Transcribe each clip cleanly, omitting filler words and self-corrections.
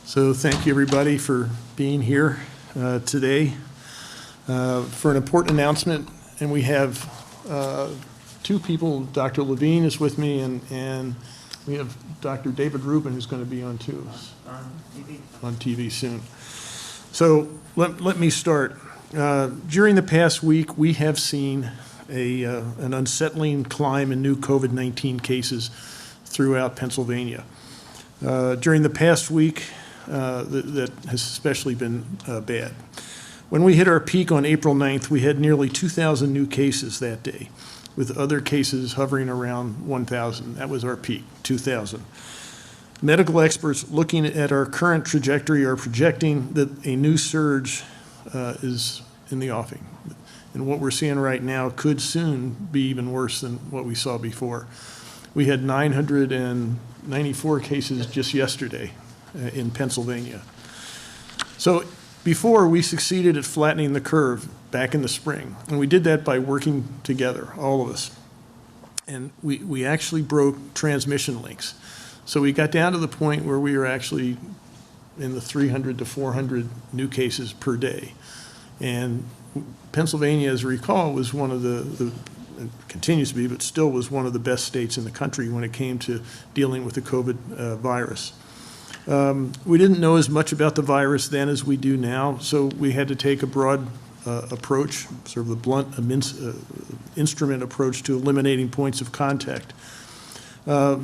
So thank you everybody for being here today for an important announcement. And we have two people. Dr. Levine is with me, and we have Dr. David Rubin, who's going to be on too. On TV soon. So let me start. During the past week, we have seen an unsettling climb in new COVID-19 cases throughout Pennsylvania. During the past week, that has especially been bad. When we hit our peak on April 9th, we had nearly 2,000 new cases that day, with other cases hovering around 1,000. That was our peak, 2,000. Medical experts looking at our current trajectory are projecting that a new surge is in the offing. And what we're seeing right now could soon be even worse than what we saw before. We had 994 cases just yesterday in Pennsylvania. So before, we succeeded at flattening the curve back in the spring. And we did that by working together, all of us. And we actually broke transmission links. So we got down to the point where we were actually in the 300 to 400 new cases per day. And Pennsylvania, as I recall, was one of the continues to be, but still was one of the best states in the country when it came to dealing with the COVID virus. We didn't know as much about the virus then as we do now, so we had to take a broad approach, sort of the blunt instrument approach to eliminating points of contact. But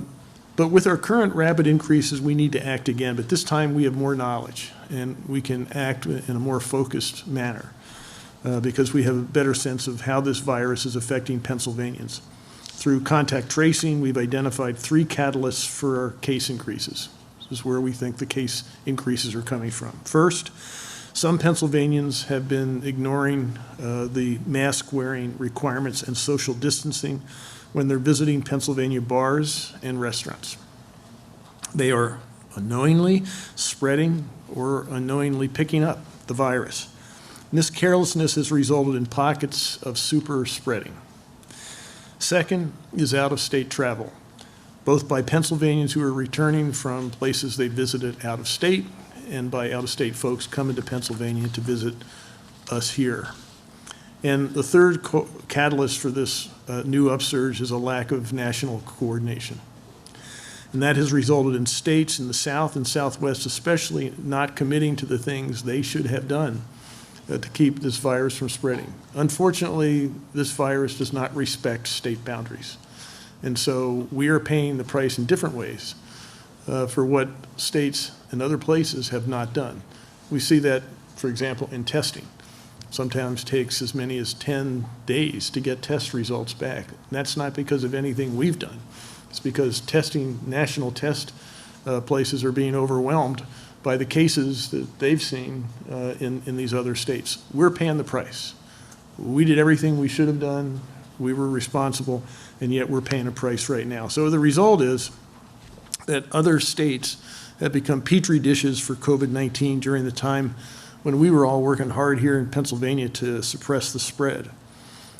with our current rapid increases, we need to act again, but this time we have more knowledge and we can act in a more focused manner because we have a better sense of how this virus is affecting Pennsylvanians. Through contact tracing, we've identified 3 catalysts for our case increases. This is where we think the case increases are coming from. First, some Pennsylvanians have been ignoring the mask wearing requirements and social distancing when they're visiting Pennsylvania bars and restaurants. They are unknowingly spreading or unknowingly picking up the virus. And this carelessness has resulted in pockets of super spreading. Second is out-of-state travel, both by Pennsylvanians who are returning from places they visited out of state and by out-of-state folks coming to Pennsylvania to visit us here. And the third catalyst for this new upsurge is a lack of national coordination. And that has resulted in states in the South and Southwest especially not committing to the things they should have done to keep this virus from spreading. Unfortunately, this virus does not respect state boundaries. And so we are paying the price in different ways for what states and other places have not done. We see that, for example, in testing. Sometimes takes as many as 10 days to get test results back. And that's not because of anything we've done. It's because national test places are being overwhelmed by the cases that they've seen in these other states. We're paying the price. We did everything we should have done. We were responsible, and yet we're paying a price right now. So the result is that other states have become petri dishes for COVID-19 during the time when we were all working hard here in Pennsylvania to suppress the spread.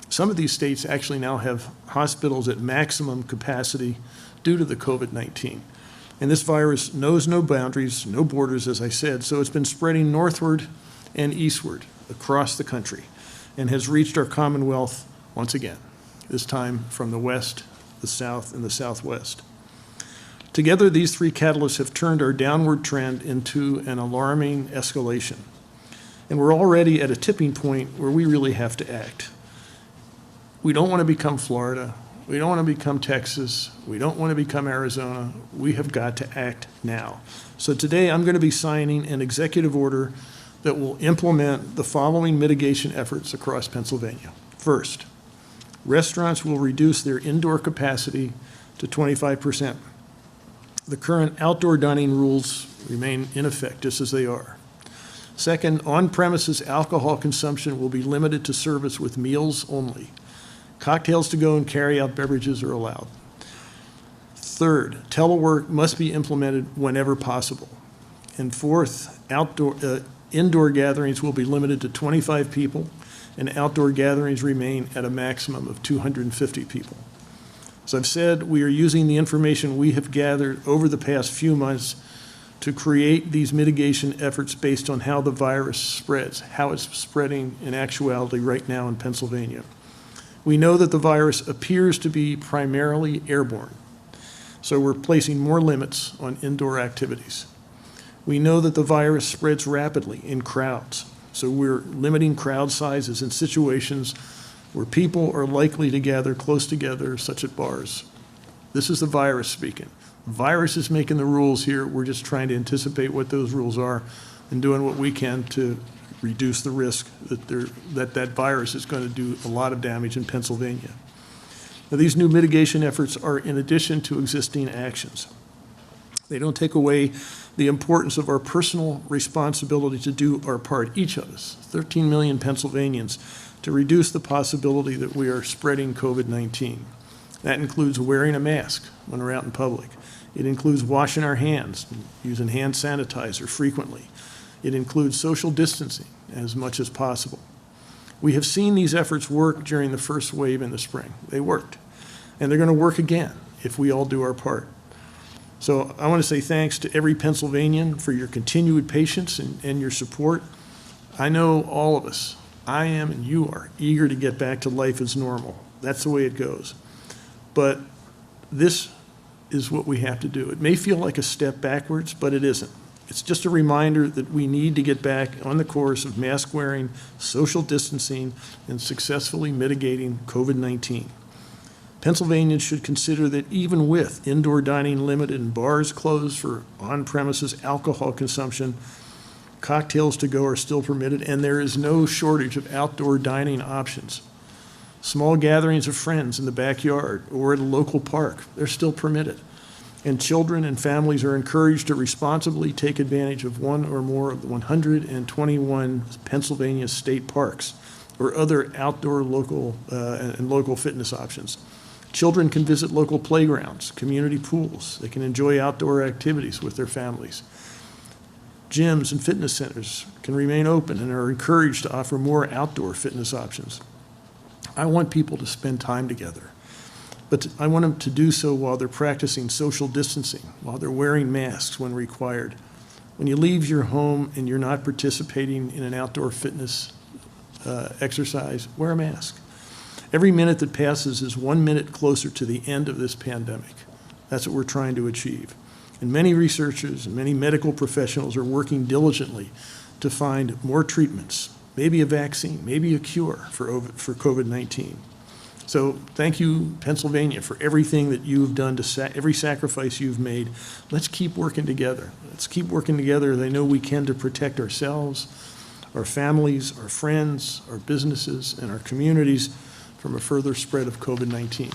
Some of these states actually now have hospitals at maximum capacity due to the COVID-19. And this virus knows no boundaries, no borders, as I said, so it's been spreading northward and eastward across the country and has reached our Commonwealth once again, this time from the west, the south, and the southwest. Together, these 3 catalysts have turned our downward trend into an alarming escalation. And we're already at a tipping point where we really have to act. We don't want to become Florida. We don't want to become Texas. We don't want to become Arizona. We have got to act now. So today I'm going to be signing an executive order that will implement the following mitigation efforts across Pennsylvania. First, restaurants will reduce their indoor capacity to 25%. The current outdoor dining rules remain in effect just as they are. Second, on-premises alcohol consumption will be limited to service with meals only. Cocktails to go and carry-out beverages are allowed. Third, telework must be implemented whenever possible. And fourth, indoor gatherings will be limited to 25 people, and outdoor gatherings remain at a maximum of 250 people. As I've said, we are using the information we have gathered over the past few months to create these mitigation efforts based on how the virus spreads, how it's spreading in actuality right now in Pennsylvania. We know that the virus appears to be primarily airborne, so we're placing more limits on indoor activities. We know that the virus spreads rapidly in crowds, so we're limiting crowd sizes in situations where people are likely to gather close together, such as bars. This is the virus speaking. The virus is making the rules here. We're just trying to anticipate what those rules are and doing what we can to reduce the risk that virus is going to do a lot of damage in Pennsylvania. Now, these new mitigation efforts are in addition to existing actions. They don't take away the importance of our personal responsibility to do our part, each of us, 13 million Pennsylvanians, to reduce the possibility that we are spreading COVID-19. That includes wearing a mask when we're out in public. It includes washing our hands, using hand sanitizer frequently. It includes social distancing as much as possible. We have seen these efforts work during the first wave in the spring. They worked, and they're going to work again if we all do our part. So I want to say thanks to every Pennsylvanian for your continued patience and your support. I know all of us, I am and you are, eager to get back to life as normal. That's the way it goes. But this is what we have to do. It may feel like a step backwards, but it isn't. It's just a reminder that we need to get back on the course of mask wearing, social distancing, and successfully mitigating COVID-19. Pennsylvanians should consider that even with indoor dining limited and bars closed for on-premises alcohol consumption, cocktails to go are still permitted, and there is no shortage of outdoor dining options. Small gatherings of friends in the backyard or at a local park, they're still permitted. And children and families are encouraged to responsibly take advantage of one or more of the 121 Pennsylvania state parks or other outdoor local and local fitness options. Children can visit local playgrounds, community pools. They can enjoy outdoor activities with their families. Gyms and fitness centers can remain open and are encouraged to offer more outdoor fitness options. I want people to spend time together, but I want them to do so while they're practicing social distancing, while they're wearing masks when required. When you leave your home and you're not participating in an outdoor fitness exercise, wear a mask. Every minute that passes is 1 minute closer to the end of this pandemic. That's what we're trying to achieve. And many researchers and many medical professionals are working diligently to find more treatments, maybe a vaccine, maybe a cure for COVID-19. So thank you, Pennsylvania, for everything that you've done, every sacrifice you've made. Let's keep working together. Let's keep working together as I know we can to protect ourselves, our families, our friends, our businesses, and our communities from a further spread of COVID-19.